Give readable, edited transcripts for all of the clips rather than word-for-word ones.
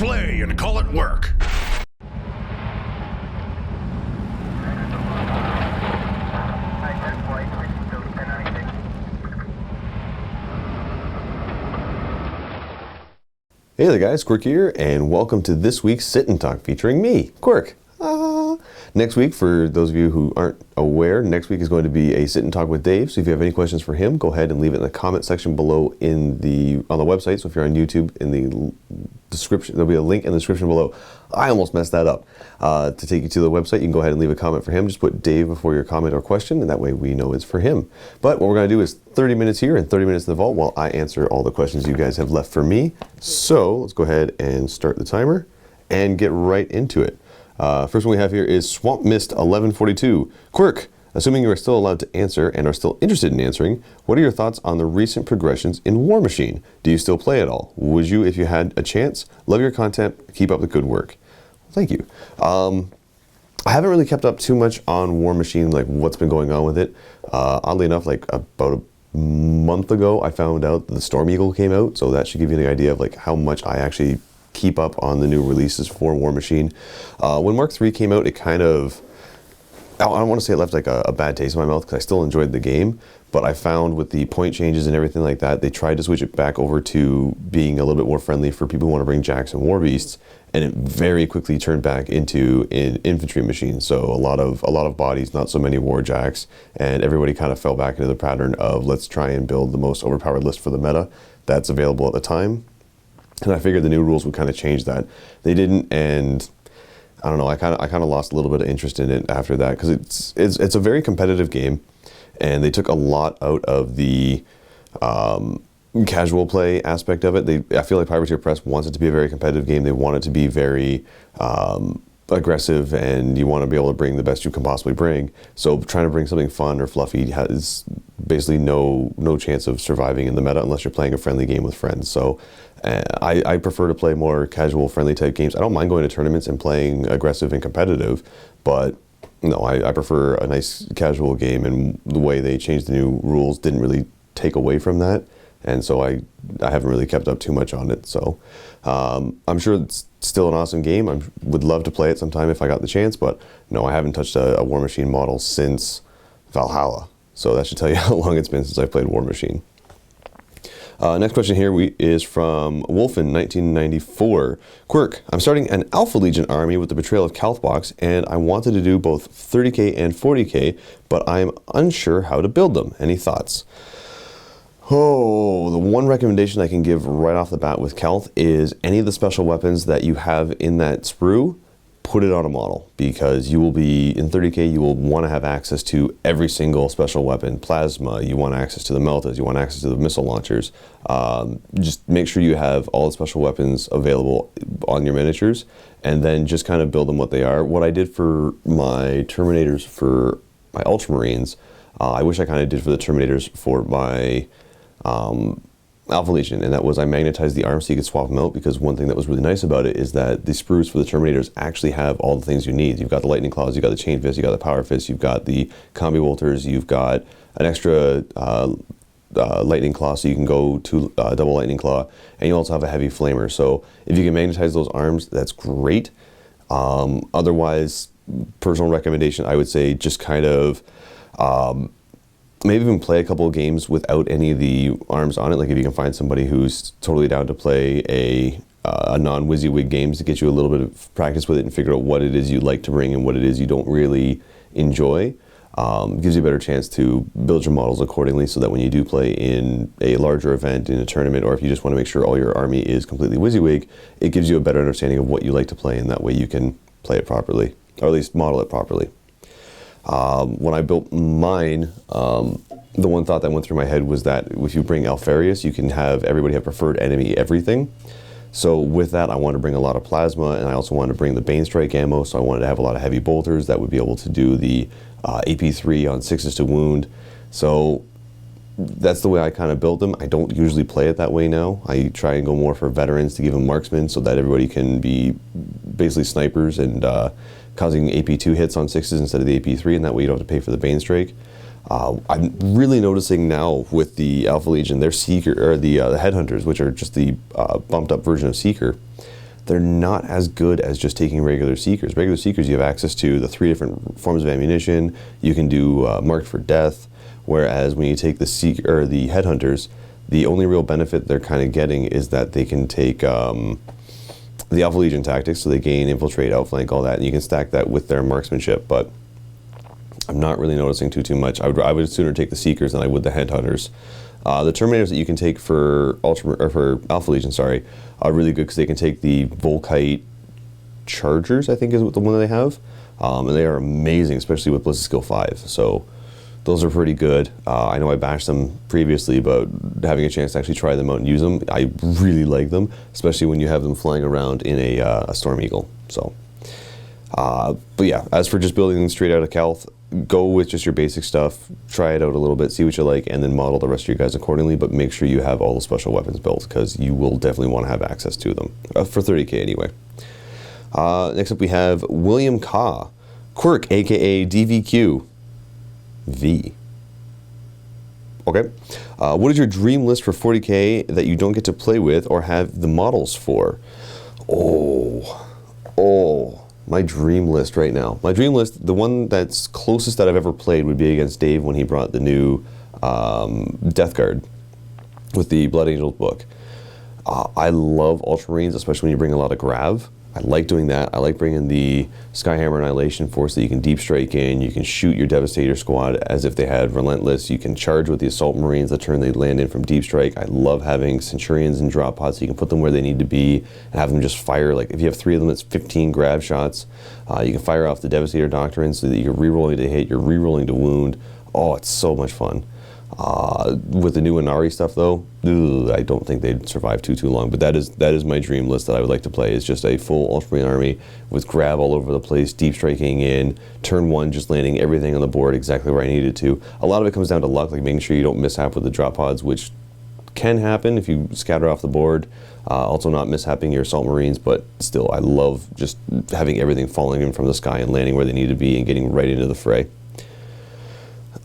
play and call it work. Hey there guys, Quirk here, and welcome to this week's Sit and Talk featuring me, Quirk. Next week, for those of you who aren't aware, next week is going to be a Sit and Talk with Dave. So if you have any questions for him, go ahead and leave it in the comment section below on the website. So if you're on YouTube, in the description, there'll be a link in the description below. I almost messed that up. To take you to the website, you can go ahead and leave a comment for him. Just put Dave before your comment or question, and that way we know it's for him. But what we're going to do is 30 minutes here and 30 minutes in the vault while I answer all the questions you guys have left for me. So let's go ahead and start the timer and get right into it. First one we have here is Swamp Mist 1142. Quirk, assuming you are still allowed to answer and are still interested in answering, what are your thoughts on the recent progressions in Warmachine? Do you still play at all? Would you if you had a chance? Love your content. Keep up the good work. Thank you. I haven't really kept up too much on Warmachine, like what's been going on with it. Oddly enough, like about a month ago, I found out that the Storm Eagle came out, so that should give you the idea of like how much I actually keep up on the new releases for Warmachine. When Mark III came out, it kind of, I don't want to say it left like a bad taste in my mouth because I still enjoyed the game, but I found with the point changes and everything like that, they tried to switch it back over to being a little bit more friendly for people who want to bring jacks and war beasts, and it very quickly turned back into an infantry machine. So a lot of bodies, not so many war jacks, and everybody kind of fell back into the pattern of let's try and build the most overpowered list for the meta that's available at the time. And I figured the new rules would kind of change that. They didn't, and I don't know. I kind of lost a little bit of interest in it after that because it's a very competitive game, and they took a lot out of the casual play aspect of it. I feel like Privateer Press wants it to be a very competitive game. They want it to be very aggressive, and you want to be able to bring the best you can possibly bring. So trying to bring something fun or fluffy has basically no chance of surviving in the meta unless you're playing a friendly game with friends. So I prefer to play more casual, friendly type games. I don't mind going to tournaments and playing aggressive and competitive, but no, I prefer a nice casual game, and the way they changed the new rules didn't really take away from that. And so I haven't really kept up too much on it. So I'm sure it's still an awesome game. I would love to play it sometime if I got the chance, but no, I haven't touched a Warmachine model since Valhalla. So that should tell you how long it's been since I played Warmachine. Next question here is from Wolfen1994. Quirk, I'm starting an Alpha Legion army with the Betrayal of Calthbox, and I wanted to do both 30k and 40k, but I'm unsure how to build them. Any thoughts? Oh, the one recommendation I can give right off the bat with Calth is any of the special weapons that you have in that sprue, put it on a model, because you will be, in 30k, you will want to have access to every single special weapon. Plasma, you want access to the meltas, you want access to the missile launchers. Just make sure you have all the special weapons available on your miniatures, and then just kind of build them what they are. What I did for my Terminators for my Ultramarines, I wish I kind of did for the Terminators for my Alpha Legion, and that was I magnetized the arms so you could swap them out, because one thing that was really nice about it is that the sprues for the Terminators actually have all the things you need. You've got the Lightning Claws, you've got the Chain Fist, you've got the Power Fist, you've got the Combi Bolters, you've got an extra Lightning Claw so you can go to double Lightning Claw, and you also have a Heavy Flamer. So if you can magnetize those arms, that's great. Otherwise, personal recommendation, I would say just kind of maybe even play a couple of games without any of the arms on it. Like if you can find somebody who's totally down to play a non-WYSIWYG games to get you a little bit of practice with it and figure out what it is you like to bring and what it is you don't really enjoy, gives you a better chance to build your models accordingly, so that when you do play in a larger event, in a tournament, or if you just want to make sure all your army is completely WYSIWYG, it gives you a better understanding of what you like to play, and that way you can play it properly, or at least model it properly. When I built mine, the one thought that went through my head was that if you bring Alfarius, you can have everybody have preferred enemy everything. So with that, I wanted to bring a lot of plasma, and I also wanted to bring the Bane Strike ammo, so I wanted to have a lot of heavy bolters that would be able to do the AP3 on 6s to wound. So that's the way I kind of built them. I don't usually play it that way now. I try and go more for veterans to give them marksmen, so that everybody can be basically snipers and causing AP2 hits on 6s instead of the AP3, and that way you don't have to pay for the Bane Strike. I'm really noticing now with the Alpha Legion, their Seeker, or the Headhunters, which are just the bumped up version of Seeker, they're not as good as just taking regular Seekers. Regular Seekers, you have access to the 3 different forms of ammunition. You can do Marked for Death, whereas when you take the Headhunters, the only real benefit they're kind of getting is that they can take the Alpha Legion tactics, so they gain infiltrate, outflank, all that, and you can stack that with their marksmanship, but I'm not really noticing too much. I would sooner take the Seekers than I would the Headhunters. The Terminators that you can take for Alpha Legion, are really good because they can take the Volkite Chargers, I think is the one that they have, and they are amazing, especially with Ballistic Skill 5. So those are pretty good. I know I bashed them previously, but having a chance to actually try them out and use them, I really like them, especially when you have them flying around in a Storm Eagle. So, but yeah, as for just building them straight out of Calth, go with just your basic stuff, try it out a little bit, see what you like, and then model the rest of your guys accordingly, but make sure you have all the special weapons built, because you will definitely want to have access to them, for 30k anyway. Next up we have William Ka, Quirk, aka DVQ V. Okay. What is your dream list for 40k that you don't get to play with or have the models for? My dream list right now. My dream list, the one that's closest that I've ever played would be against Dave when he brought the new Death Guard with the Blood Angels book. I love Ultramarines, especially when you bring a lot of grav. I like doing that. I like bringing the Skyhammer Annihilation Force that you can deep strike in. You can shoot your Devastator squad as if they had Relentless. You can charge with the Assault Marines the turn they land in from deep strike. I love having Centurions and drop pods so you can put them where they need to be and have them just fire. Like if you have 3 of them, it's 15 grab shots. You can fire off the Devastator Doctrine so that you're re-rolling to hit, you're re-rolling to wound. Oh, it's so much fun. With the new Inari stuff though, I don't think they'd survive too long, but that is my dream list that I would like to play, is just a full Ultramarine army with grab all over the place, deep striking in, turn 1 just landing everything on the board exactly where I needed to. A lot of it comes down to luck, like making sure you don't mishap with the drop pods, which can happen if you scatter off the board. Also not mishapping your Assault Marines, but still I love just having everything falling in from the sky and landing where they need to be and getting right into the fray.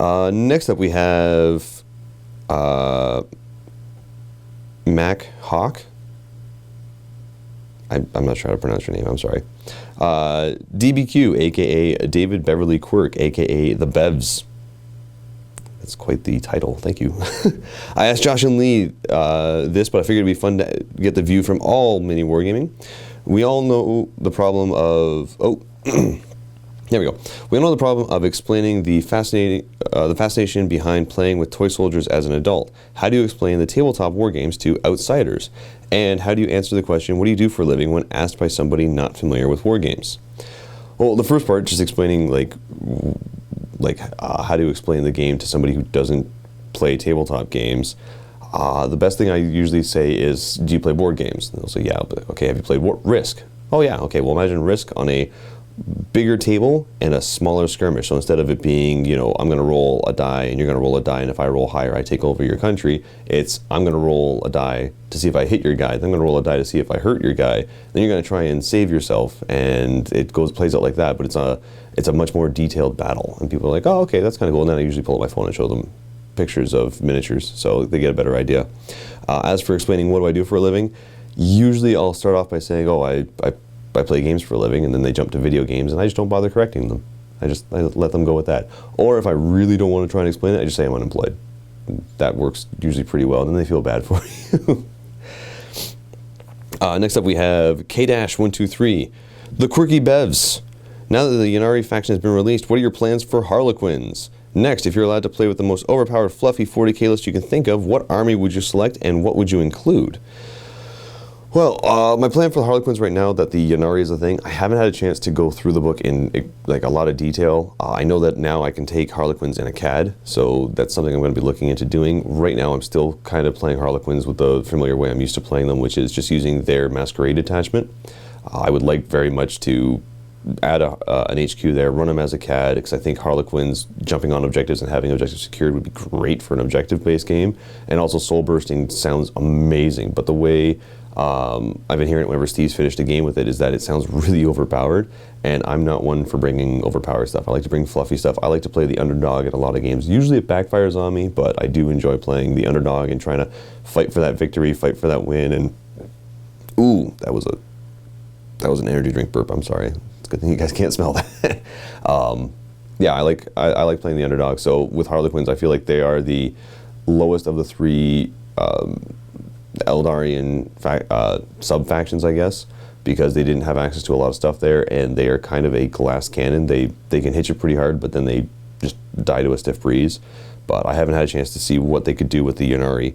Next up we have Mac Hawk. I'm not sure how to pronounce your name, I'm sorry. DBQ, aka David Beverly Quirk, aka The Bevs. That's quite the title, thank you. I asked Josh and Lee this, but I figured it'd be fun to get the view from all MiniWarGaming. We all know the problem of... There we go. We know the problem of explaining the fascination behind playing with toy soldiers as an adult. How do you explain the tabletop war games to outsiders? And how do you answer the question, what do you do for a living, when asked by somebody not familiar with war games? Well, the first part, just explaining how to explain the game to somebody who doesn't play tabletop games. The best thing I usually say is, do you play board games? And they'll say, yeah. But, okay, have you played Risk? Oh yeah, okay, well imagine Risk on a bigger table and a smaller skirmish. So instead of it being, I'm going to roll a die and you're going to roll a die, and if I roll higher I take over your country, it's I'm going to roll a die to see if I hit your guy, then I'm going to roll a die to see if I hurt your guy, then you're going to try and save yourself, and it plays out like that, but it's a much more detailed battle, and people are like, oh okay, that's kind of cool, and then I usually pull up my phone and show them pictures of miniatures so they get a better idea. As for explaining what do I do for a living, usually I'll start off by saying, oh, I play games for a living, and then they jump to video games, and I just don't bother correcting them. I let them go with that. Or if I really don't want to try and explain it, I just say I'm unemployed. That works usually pretty well, and then they feel bad for you. Next up we have K-123, the Quirky Bevs. Now that the Ynnari faction has been released, what are your plans for Harlequins? Next, if you're allowed to play with the most overpowered fluffy 40k list you can think of, what army would you select and what would you include? Well, my plan for the Harlequins right now, that the Ynnari is a thing, I haven't had a chance to go through the book in a lot of detail. I know that now I can take Harlequins in a CAD, so that's something I'm going to be looking into doing. Right now I'm still kind of playing Harlequins with the familiar way I'm used to playing them, which is just using their Masquerade attachment. I would like very much to add an HQ there, run them as a CAD, because I think Harlequins jumping on objectives and having objectives secured would be great for an objective-based game. And also soul bursting sounds amazing, but the way I've been hearing it whenever Steve's finished a game with it is that it sounds really overpowered, and I'm not one for bringing overpowered stuff. I like to bring fluffy stuff. I like to play the underdog in a lot of games. Usually it backfires on me, but I do enjoy playing the underdog and trying to fight for that victory, fight for that win, and ooh, that was a That was an energy drink burp. I'm sorry. It's a good thing you guys can't smell that. Yeah, I like playing the underdog. So with Harlequins, I feel like they are the lowest of the three Eldarian sub-factions, I guess, because they didn't have access to a lot of stuff there, and they are kind of a glass cannon. They can hit you pretty hard, but then they just die to a stiff breeze. But I haven't had a chance to see what they could do with the Ynnari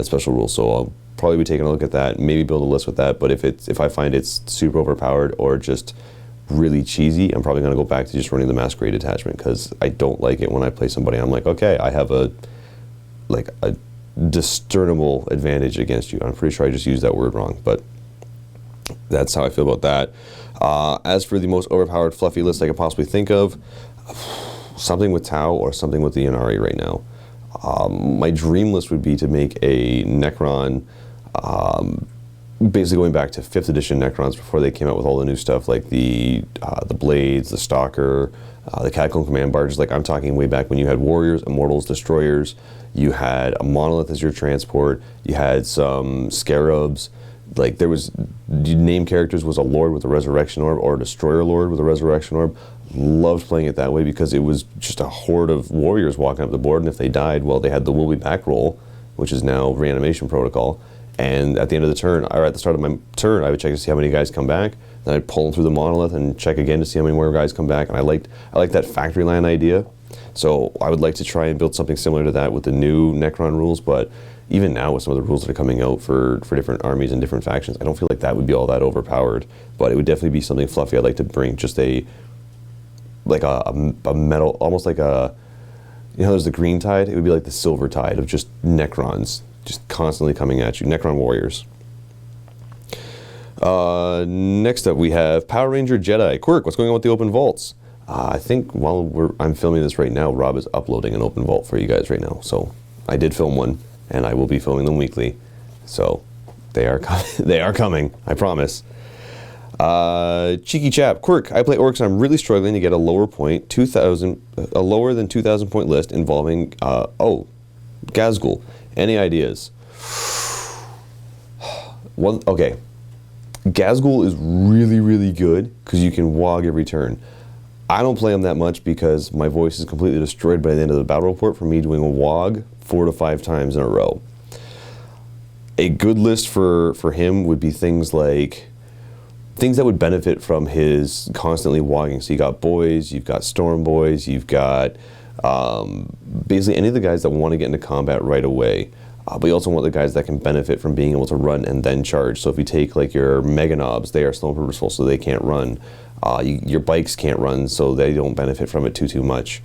special rules, so I'll probably be taking a look at that, maybe build a list with that. But if I find it's super overpowered or just really cheesy, I'm probably going to go back to just running the Masquerade attachment, because I don't like it when I play somebody. I'm like, okay, I have a discernible advantage against you. I'm pretty sure I just used that word wrong, but that's how I feel about that. As for the most overpowered fluffy list I could possibly think of, something with Tau or something with the Ynnari right now. My dream list would be to make a Necron, basically going back to 5th edition Necrons before they came out with all the new stuff, like the Blades, the Stalker, the Catacomb Command Barges. Like, I'm talking way back when you had Warriors, Immortals, Destroyers, you had a Monolith as your transport, you had some Scarabs. Like, there was, you name characters, was a Lord with a Resurrection Orb or a Destroyer Lord with a Resurrection Orb. Loved playing it that way because it was just a horde of warriors walking up the board, and if they died, well, they had the Will Be Back roll, which is now Reanimation Protocol. And at the end of the turn, or at the start of my turn, I would check to see how many guys come back. Then I'd pull them through the Monolith and check again to see how many more guys come back. And I liked that factory land idea. So I would like to try and build something similar to that with the new Necron rules. But even now, with some of the rules that are coming out for different armies and different factions, I don't feel like that would be all that overpowered. But it would definitely be something fluffy. I'd like to bring just a metal, almost like a, there's the green tide. It would be like the silver tide of just Necrons just constantly coming at you. Necron warriors. Next up, we have Power Ranger Jedi. Quirk, what's going on with the open vaults? I think while I'm filming this right now, Rob is uploading an open vault for you guys right now. So I did film one, and I will be filming them weekly. So they are they are coming. I promise. Cheeky chap, Quirk, I play orcs and I'm really struggling to get a lower than 2,000 point list involving, Ghazghkull. Any ideas? Okay. Ghazghkull is really, really good because you can wog every turn. I don't play him that much because my voice is completely destroyed by the end of the battle report from me doing a wog 4 to 5 times in a row. A good list for him would be things like things that would benefit from his constantly wogging. So you got boys, you've got storm boys, you've got basically any of the guys that want to get into combat right away. But you also want the guys that can benefit from being able to run and then charge. So if you take like your Mega Knobs, they are slow and purposeful, so they can't run. Your bikes can't run, so they don't benefit from it too much.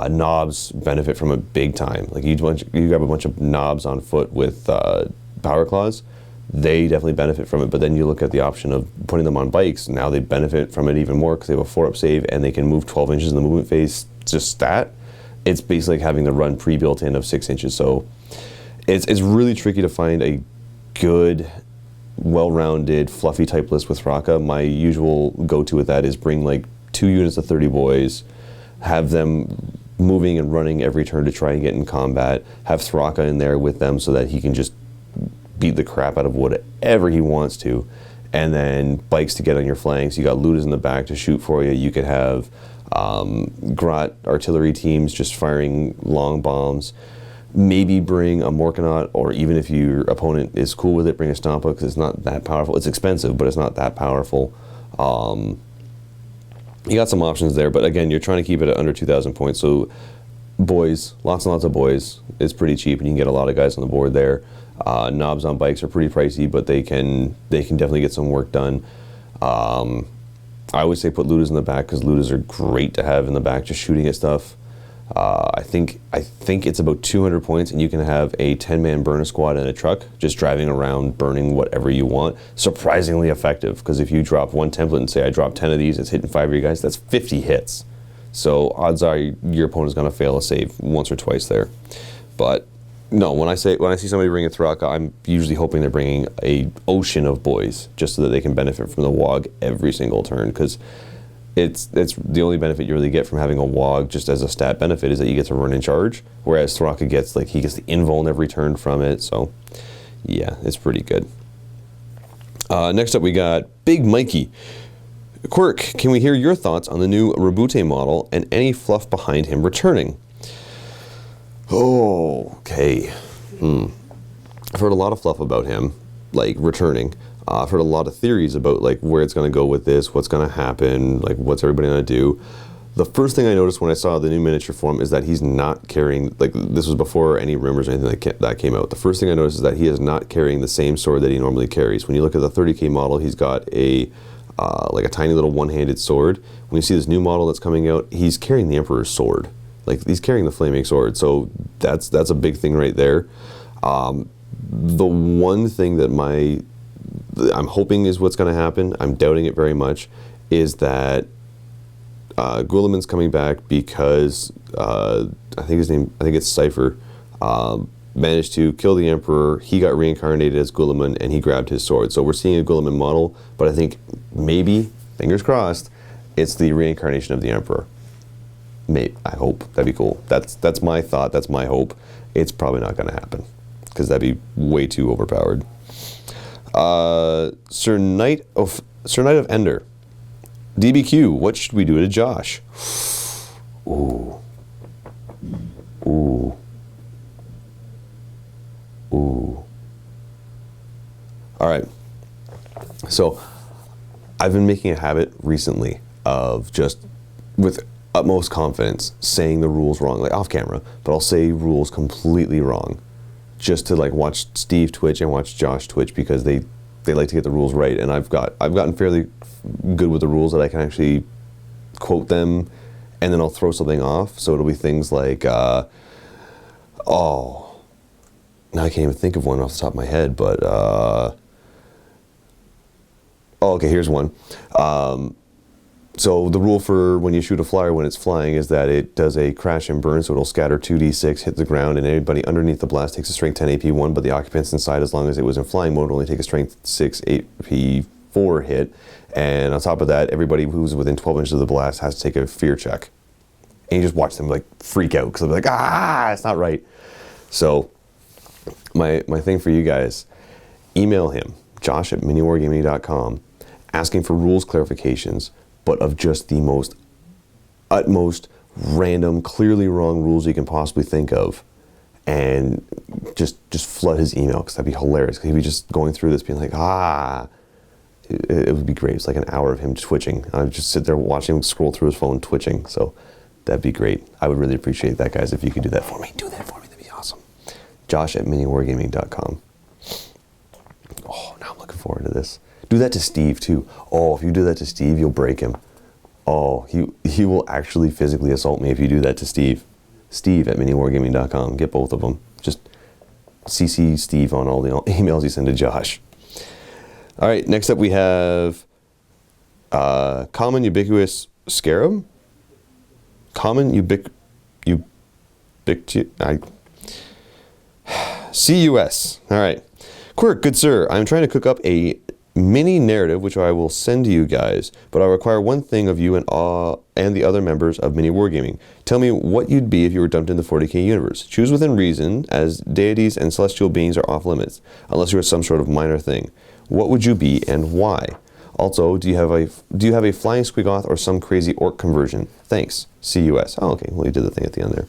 Knobs benefit from it big time. Like you grab a bunch of knobs on foot with Power Claws, they definitely benefit from it. But then you look at the option of putting them on bikes. Now they benefit from it even more because they have a 4-up save and they can move 12 inches in the movement phase. Just that. It's basically like having the run pre-built in of 6 inches. So it's really tricky to find a good, well-rounded, fluffy type list with Thraka. My usual go-to with that is bring like 2 units of 30 boys, have them moving and running every turn to try and get in combat, have Thraka in there with them so that he can just beat the crap out of whatever he wants to, and then bikes to get on your flanks. You got looters in the back to shoot for you. You could have Grot artillery teams just firing long bombs. Maybe bring a Morkanaut, or even if your opponent is cool with it, bring a Stompa because it's not that powerful. It's expensive, but it's not that powerful. You got some options there, but again, you're trying to keep it at under 2,000 points. So boys, lots and lots of boys is pretty cheap, and you can get a lot of guys on the board there. Knobs on bikes are pretty pricey, but they can definitely get some work done. I always say put looters in the back because looters are great to have in the back just shooting at stuff. I think it's about 200 points, and you can have a 10-man burner squad in a truck just driving around burning whatever you want. Surprisingly effective, because if you drop one template and say I drop 10 of these, it's hitting 5 of your guys, that's 50 hits. So odds are your opponent's going to fail a save once or twice there. But no, when I see somebody bringing Thraka, I'm usually hoping they're bringing a ocean of boys just so that they can benefit from the WOG every single turn, because it's the only benefit you really get from having a WOG just as a stat benefit is that you get to run in charge, whereas Thraka gets he gets the invuln every turn from it. So yeah, it's pretty good. Next up, we got Big Mikey. Quirk, can we hear your thoughts on the new Rabute model and any fluff behind him returning? Oh, okay. I've heard a lot of fluff about him, like returning. I've heard a lot of theories about like where it's going to go with this, what's going to happen, like what's everybody going to do. The first thing I noticed when I saw the new miniature form is that he's not carrying, like this was before any rumors or anything that came out. The first thing I noticed is that he is not carrying the same sword that he normally carries. When you look at the 30K model, he's got a like a tiny little one-handed sword. When you see this new model that's coming out, he's carrying the Emperor's sword. Like he's carrying the flaming sword. So that's a big thing right there. The one thing that I'm hoping is what's going to happen, I'm doubting it very much, is that Guilliman's coming back because I think it's Cypher, managed to kill the Emperor. He got reincarnated as Guilliman and he grabbed his sword. So we're seeing a Guilliman model, but I think maybe, fingers crossed, it's the reincarnation of the Emperor. Maybe, I hope. That'd be cool. That's my thought, that's my hope. It's probably not going to happen because that'd be way too overpowered. Sir Knight of Ender. DBQ, what should we do to Josh? Ooh. Ooh. Ooh. All right. So I've been making a habit recently of just with utmost confidence saying the rules wrong, like off camera, but I'll say rules completely wrong just to like watch Steve twitch and watch Josh twitch because they like to get the rules right, and I've gotten fairly good with the rules that I can actually quote them and then I'll throw something off. So it'll be things like oh, now I can't even think of one off the top of my head, but oh, okay, here's one. So the rule for when you shoot a flyer when it's flying is that it does a crash and burn, so it'll scatter 2d6, hit the ground, and anybody underneath the blast takes a strength 10 AP 1, but the occupants inside, as long as it was in flying mode, only take a strength 6 AP 4 hit. And on top of that, everybody who's within 12 inches of the blast has to take a fear check. And you just watch them like freak out because they'll be like, ah, it's not right. So my thing for you guys, email him, josh@miniwargaming.com, asking for rules clarifications, but of just the utmost random, clearly wrong rules you can possibly think of, and just flood his email because that'd be hilarious. He'd be just going through this, being like, it would be great. It's like an hour of him twitching. I'd just sit there watching him scroll through his phone, twitching. So that'd be great. I would really appreciate that, guys, if you could do that for me. Do that for me. That'd be awesome. Josh@miniwargaming.com. Oh, now I'm looking forward to this. Do that to Steve too. Oh, if you do that to Steve, you'll break him. Oh, he will actually physically assault me if you do that to Steve. Steve@miniwargaming.com. Get both of them. Just CC Steve on all the emails you send to Josh. All right, next up we have common ubiquitous scarab. Common CUS. All right. Quirk, good sir, I'm trying to cook up a mini narrative, which I will send to you guys, but I require one thing of you and the other members of MiniWarGaming. Tell me what you'd be if you were dumped in the 40K universe. Choose within reason, as deities and celestial beings are off limits, unless you are some sort of minor thing. What would you be and why? Also, do you have a flying squigoth or some crazy orc conversion? Thanks. CUS. Oh, okay. Well, you did the thing at the end there.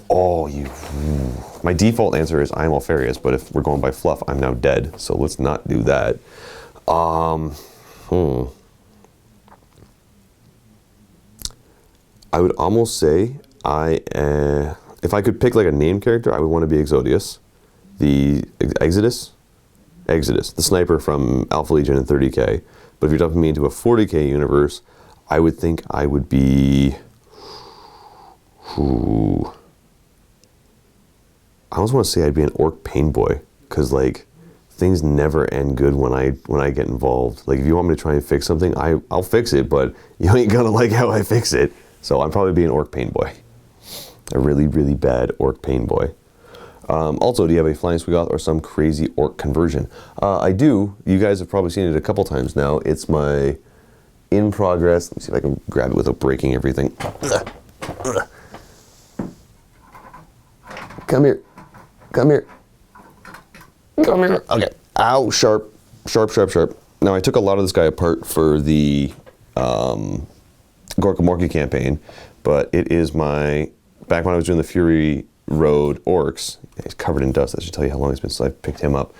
Oh, my default answer is I'm Alfarius, but if we're going by fluff, I'm now dead. So let's not do that. I would almost say if I could pick like a name character, I would want to be Exodius, the Exodus, the sniper from Alpha Legion and 30K. But if you're dumping me into a 40K universe, I would think I would be. I almost want to say I'd be an orc pain boy, because like things never end good when I get involved. Like if you want me to try and fix something, I'll fix it, but you ain't gonna like how I fix it. So I'm probably be an orc pain boy, a really, really bad orc pain boy. Also, do you have a flying squigoth or some crazy orc conversion? I do. You guys have probably seen it a couple times now. It's my in progress. Let me see if I can grab it without breaking everything. Come here. Come here. Come here. Okay. Ow, sharp. Sharp, sharp, sharp. Now, I took a lot of this guy apart for the Quirk March campaign, but it is my, back when I was doing the Fury Road Orcs, he's covered in dust, that should tell you how long it's been since I picked him up.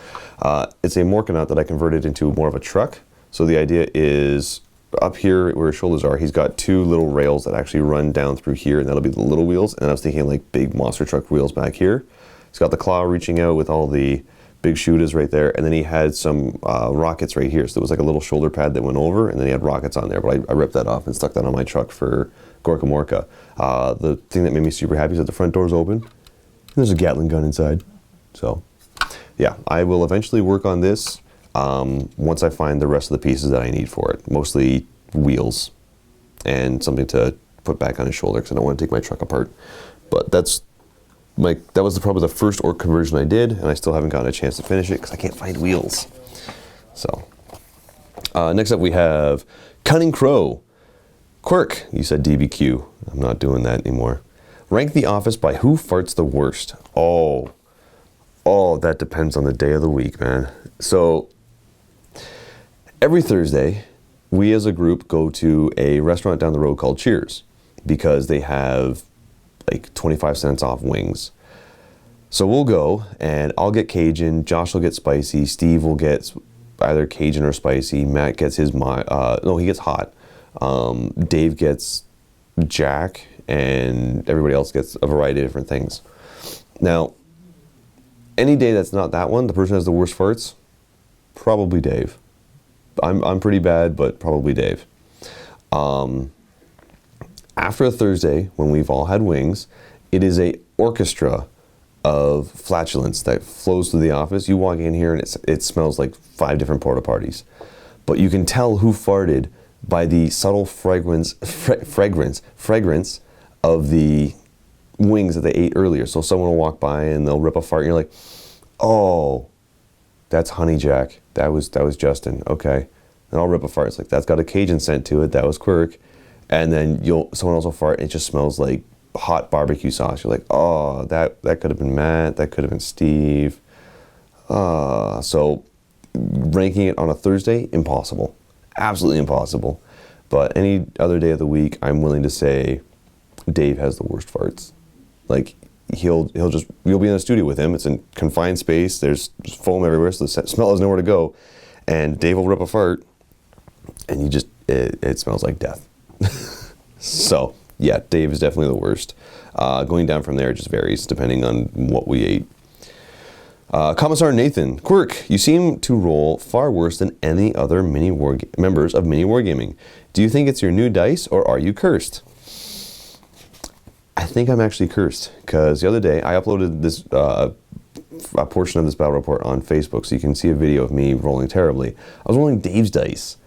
It's a Morkanaut that I converted into more of a truck. So the idea is, up here where his shoulders are, he's got two little rails that actually run down through here, and that'll be the little wheels. And I was thinking like big monster truck wheels back here. He's got the claw reaching out with all the big shooters right there, and then he had some rockets right here. So there was like a little shoulder pad that went over, and then he had rockets on there. But I ripped that off and stuck that on my truck for Quirk March. The thing that made me super happy is that the front door's open, and there's a Gatling gun inside. So yeah, I will eventually work on this once I find the rest of the pieces that I need for it. Mostly wheels and something to put back on his shoulder, because I don't want to take my truck apart. But that was probably the first orc conversion I did, and I still haven't gotten a chance to finish it because I can't find wheels. So, next up we have Cunning Crow. Quirk, you said DBQ. I'm not doing that anymore. Rank the office by who farts the worst. Oh, that depends on the day of the week, man. So, every Thursday, we as a group go to a restaurant down the road called Cheers, because they have like 25 cents off wings. So we'll go, and I'll get Cajun, Josh will get spicy, Steve will get either Cajun or spicy, Matt gets his, he gets hot, Dave gets Jack, and everybody else gets a variety of different things. Now, any day that's not that one, the person who has the worst farts, probably Dave. I'm pretty bad, but probably Dave. After a Thursday, when we've all had wings, it is a orchestra of flatulence that flows through the office. You walk in here and it smells like 5 different porta potties. But you can tell who farted by the subtle fragrance of the wings that they ate earlier. So someone will walk by and they'll rip a fart, and you're like, oh, that's Honey Jack. That was Justin. Okay. And I'll rip a fart. It's like, that's got a Cajun scent to it. That was Quirk. And then someone else will fart, and it just smells like hot barbecue sauce. You're like, oh, that could have been Matt. That could have been Steve. So ranking it on a Thursday, impossible. Absolutely impossible. But any other day of the week, I'm willing to say Dave has the worst farts. Like, you'll be in the studio with him. It's in confined space. There's foam everywhere, so the smell has nowhere to go. And Dave will rip a fart, and it smells like death. So, yeah, Dave is definitely the worst. Going down from there, it just varies depending on what we ate. Commissar Nathan, Quirk, you seem to roll far worse than any other members of MiniWarGaming. Do you think it's your new dice, or are you cursed? I think I'm actually cursed, because the other day I uploaded this a portion of this battle report on Facebook, so you can see a video of me rolling terribly. I was rolling Dave's dice,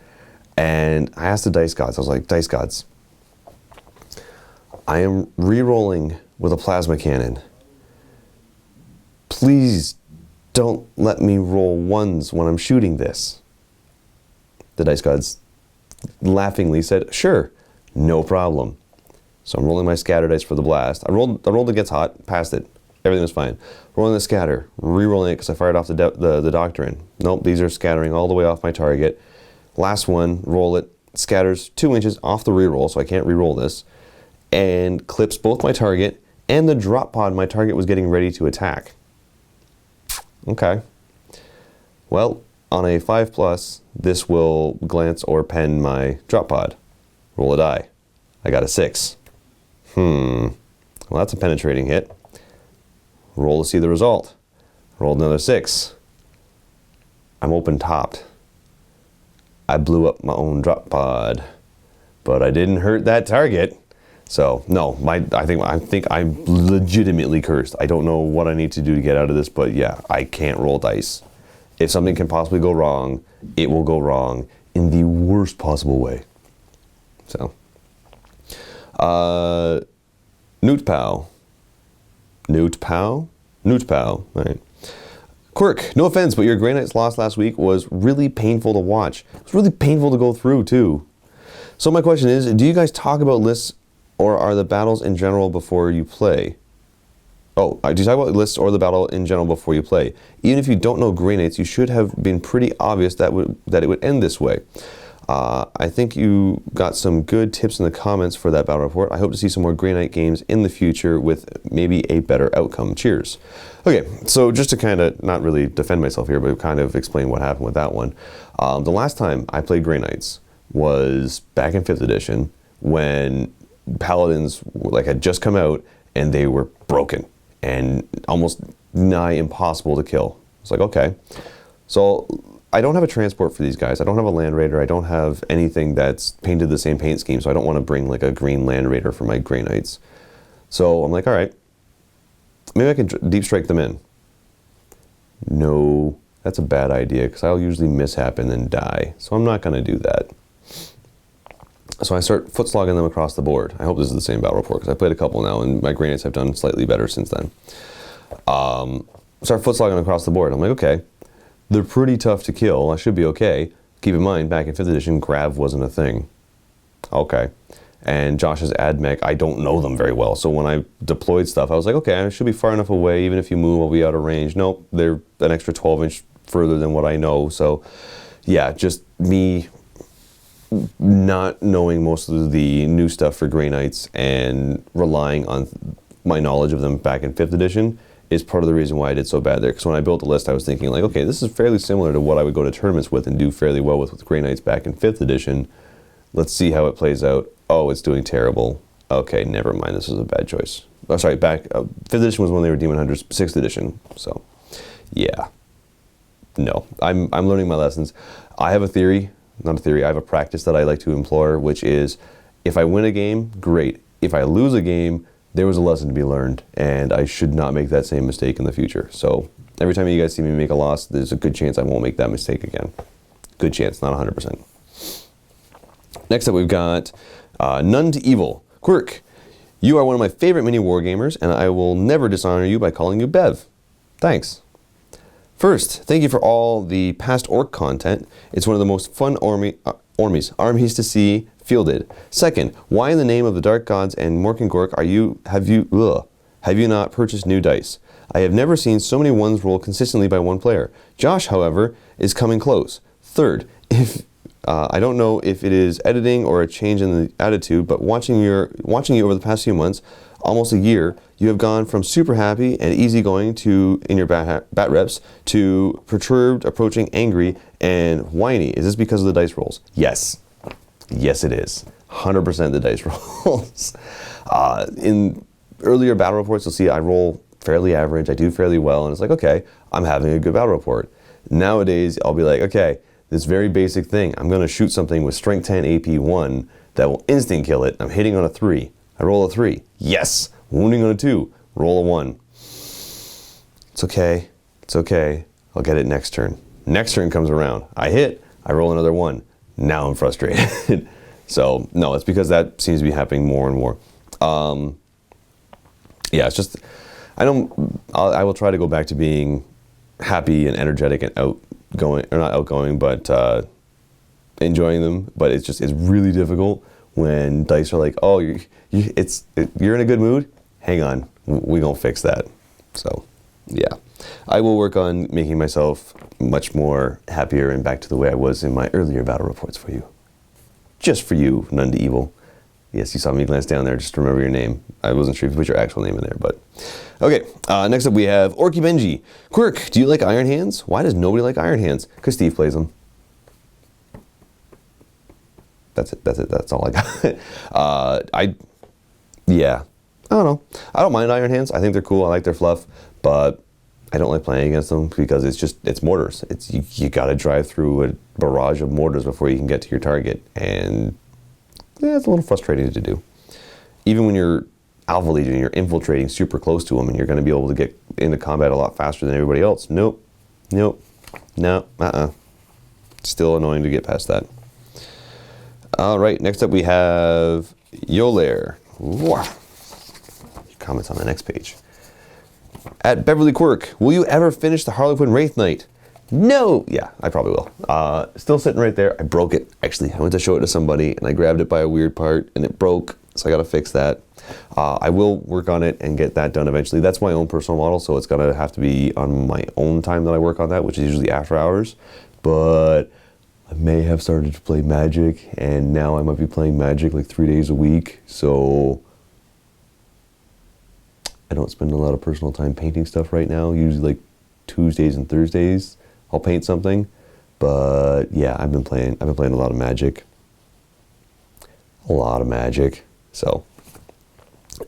and I asked the dice gods, I was like, dice gods, I am re-rolling with a plasma cannon. Please don't let me roll ones when I'm shooting this. The dice gods laughingly said, sure, no problem. So I'm rolling my scatter dice for the blast. I rolled the gets hot, passed it. Everything was fine. Rolling the scatter, re-rolling it because I fired off the doctrine. Nope, these are scattering all the way off my target. Last one, roll it, scatters 2 inches off the re-roll, so I can't re-roll this, and clips both my target and the drop pod my target was getting ready to attack. Okay. Well, on a 5+, this will glance or pen my drop pod. Roll a die. I got a 6. Well, that's a penetrating hit. Roll to see the result. Rolled another 6. I'm open topped. I blew up my own drop pod, but I didn't hurt that target. So no, I think I'm legitimately cursed. I don't know what I need to do to get out of this, but yeah, I can't roll dice. If something can possibly go wrong, it will go wrong in the worst possible way. So, Newt Pow. All right. Quirk, no offense, but your Grey Knight's loss last week was really painful to watch. It was really painful to go through, too. So my question is, do you guys talk about lists, or are the battles in general before you play? Oh, do you talk about lists or the battle in general before you play? Even if you don't know Grey Knights, you should have been pretty obvious that it would end this way. I think you got some good tips in the comments for that battle report. I hope to see some more Grey Knight games in the future with maybe a better outcome. Cheers. Okay, so just to kind of not really defend myself here, but kind of explain what happened with that one. The last time I played Grey Knights was back in 5th edition when Paladins had just come out and they were broken and almost nigh impossible to kill. It's like, okay. So I don't have a transport for these guys. I don't have a Land Raider. I don't have anything that's painted the same paint scheme, so I don't want to bring like a green Land Raider for my Grey Knights. So I'm like, all right, maybe I can deep strike them in. No, that's a bad idea because I'll usually mishap and then die. So I'm not going to do that. So I start footslogging them across the board. I hope this is the same battle report because I played a couple now and my Grey Knights have done slightly better since then. Start footslogging across the board. I'm like, okay, they're pretty tough to kill. I should be okay. Keep in mind, back in 5th edition, grav wasn't a thing. Okay. And Josh's ad mech, I don't know them very well. So when I deployed stuff, I was like, okay, I should be far enough away. Even if you move, I'll be out of range. Nope, they're an extra 12-inch further than what I know. So yeah, just me not knowing most of the new stuff for Grey Knights and relying on my knowledge of them back in 5th edition is part of the reason why I did so bad there. Because when I built the list, I was thinking like, okay, this is fairly similar to what I would go to tournaments with and do fairly well with Grey Knights back in 5th edition. Let's see how it plays out. Oh, it's doing terrible. Okay, never mind. This was a bad choice. Oh, sorry, 5th edition was when they were Demon Hunters. 6th edition. So, yeah. No, I'm learning my lessons. I have a theory. Not a theory, I have a practice that I like to employ, which is if I win a game, great. If I lose a game, there was a lesson to be learned, and I should not make that same mistake in the future. So every time you guys see me make a loss, there's a good chance I won't make that mistake again. Good chance, not 100%. Next up, we've got None to Evil. Quirk, you are one of my favorite mini-wargamers, and I will never dishonor you by calling you Bev. Thanks. First, thank you for all the past Orc content. It's one of the most fun armies to see fielded. Second, why in the name of the Dark Gods and Morkengork have you not purchased new dice? I have never seen so many ones roll consistently by one player. Josh, however, is coming close. Third, I don't know if it is editing or a change in the attitude, but watching you over the past few months, almost a year, you have gone from super happy and easygoing in your bat reps to perturbed, approaching angry, and whiny. Is this because of the dice rolls? Yes. Yes, it is. 100% the dice rolls. In earlier battle reports, you'll see I roll fairly average, I do fairly well, and it's like, okay, I'm having a good battle report. Nowadays, I'll be like, okay, this very basic thing, I'm going to shoot something with Strength 10 AP 1 that will instant kill it. I'm hitting on a 3. I roll a 3. Yes. Wounding on a 2. Roll a 1. It's okay. It's okay. I'll get it next turn. Next turn comes around. I hit. I roll another 1. Now I'm frustrated. So, no, it's because that seems to be happening more and more. Yeah, it's just, I will try to go back to being happy and energetic and outgoing, or not outgoing, but enjoying them. But it's really difficult when dice are like, oh, you're in a good mood? Hang on, we gonna fix that. So, yeah. I will work on making myself much more happier and back to the way I was in my earlier battle reports for you. Just for you, None to Evil. Yes, you saw me glance down there, just remember your name. I wasn't sure if you put your actual name in there, but... Okay, next up we have Orky Benji. Quirk, do you like Iron Hands? Why does nobody like Iron Hands? Because Steve plays them. That's it, that's all I got. Yeah, I don't know. I don't mind Iron Hands. I think they're cool, I like their fluff, but I don't like playing against them because it's mortars. You gotta drive through a barrage of mortars before you can get to your target, and yeah, it's a little frustrating to do. Even when you're Alpha Legion, you're infiltrating super close to them, and you're gonna be able to get into combat a lot faster than everybody else. Nope, no, Still annoying to get past that. All right, next up we have Yolair. Comments on the next page. At Beverly Quirk, will you ever finish the Harlequin Wraith Knight? No! Yeah, I probably will. Still sitting right there. I broke it. Actually, I went to show it to somebody, and I grabbed it by a weird part, and it broke. So I got to fix that. I will work on it and get that done eventually. That's my own personal model, so it's going to have to be on my own time that I work on that, which is usually after hours. But I may have started to play Magic, and now I might be playing Magic like 3 days a week. So I don't spend a lot of personal time painting stuff right now. Usually like Tuesdays and Thursdays I'll paint something. But yeah, I've been playing a lot of Magic. A lot of Magic. So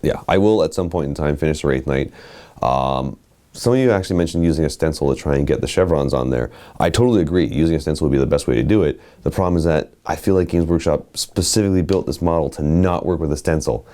yeah, I will at some point in time finish the Wraith Knight. Some of you actually mentioned using a stencil to try and get the chevrons on there. I totally agree. Using a stencil would be the best way to do it. The problem is that I feel like Games Workshop specifically built this model to not work with a stencil.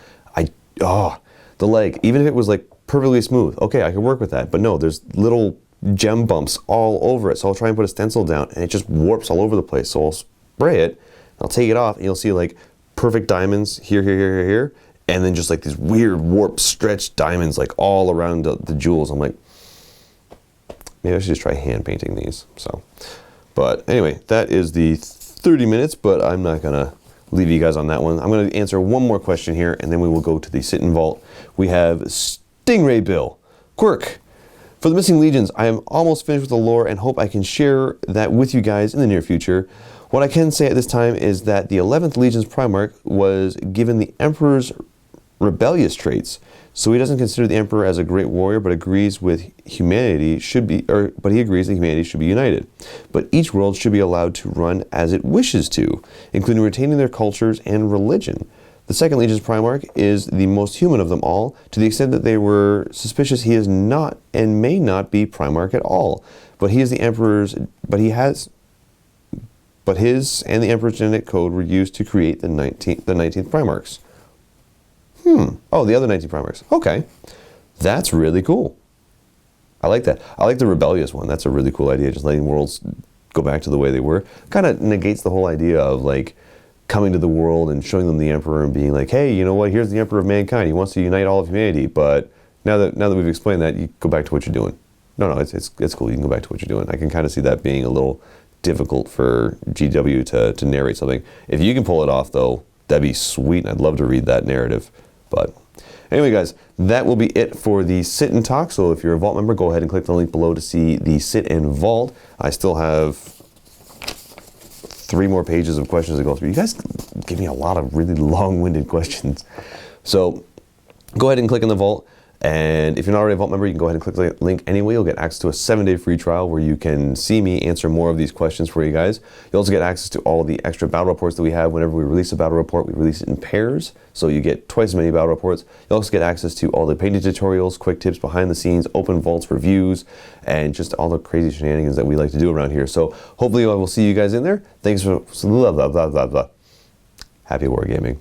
The leg, even if it was like perfectly smooth, okay, I could work with that. But no, there's little gem bumps all over it. So I'll try and put a stencil down and it just warps all over the place. So I'll spray it, I'll take it off, and you'll see like perfect diamonds here, here, here, here, here. And then just like these weird warped stretched diamonds like all around the jewels. I'm like, maybe I should just try hand painting these. So, but anyway, that is the 30 minutes, but I'm not gonna leave you guys on that one. I'm gonna answer one more question here and then we will go to the sit-in vault. We have Stingray Bill. Quirk, for the Missing Legions, I am almost finished with the lore and hope I can share that with you guys in the near future. What I can say at this time is that the 11th Legion's Primarch was given the Emperor's rebellious traits, so he doesn't consider the Emperor as a great warrior, but agrees with humanity should be, but he agrees that humanity should be united. But each world should be allowed to run as it wishes to, including retaining their cultures and religion. The second Legion's Primarch is the most human of them all, to the extent that they were suspicious he is not and may not be Primarch at all. But he is the Emperor's, but his and the Emperor's genetic code were used to create the 19th Primarchs. Oh, the other 19 Primarchs. Okay. That's really cool. I like that. I like the rebellious one. That's a really cool idea. Just letting worlds go back to the way they were. Kind of negates the whole idea of like coming to the world and showing them the Emperor and being like, hey, you know what? Here's the Emperor of mankind. He wants to unite all of humanity. But now that we've explained that, you go back to what you're doing. No, it's cool. You can go back to what you're doing. I can kind of see that being a little difficult for GW to narrate something. If you can pull it off, though, that'd be sweet. I'd love to read that narrative. But anyway, guys, that will be it for the sit and talk. So if you're a Vault member, go ahead and click the link below to see the sit and vault. I still have 3 more pages of questions to go through. You guys give me a lot of really long-winded questions. So go ahead and click in the vault. And if you're not already a Vault member, you can go ahead and click the link anyway. You'll get access to a 7-day free trial where you can see me answer more of these questions for you guys. You'll also get access to all the extra battle reports that we have. Whenever we release a battle report, we release it in pairs. So you get twice as many battle reports. You'll also get access to all the painting tutorials, quick tips, behind the scenes, open vaults, reviews, and just all the crazy shenanigans that we like to do around here. So hopefully I will see you guys in there. Thanks for blah, blah, blah, blah, blah. Happy wargaming.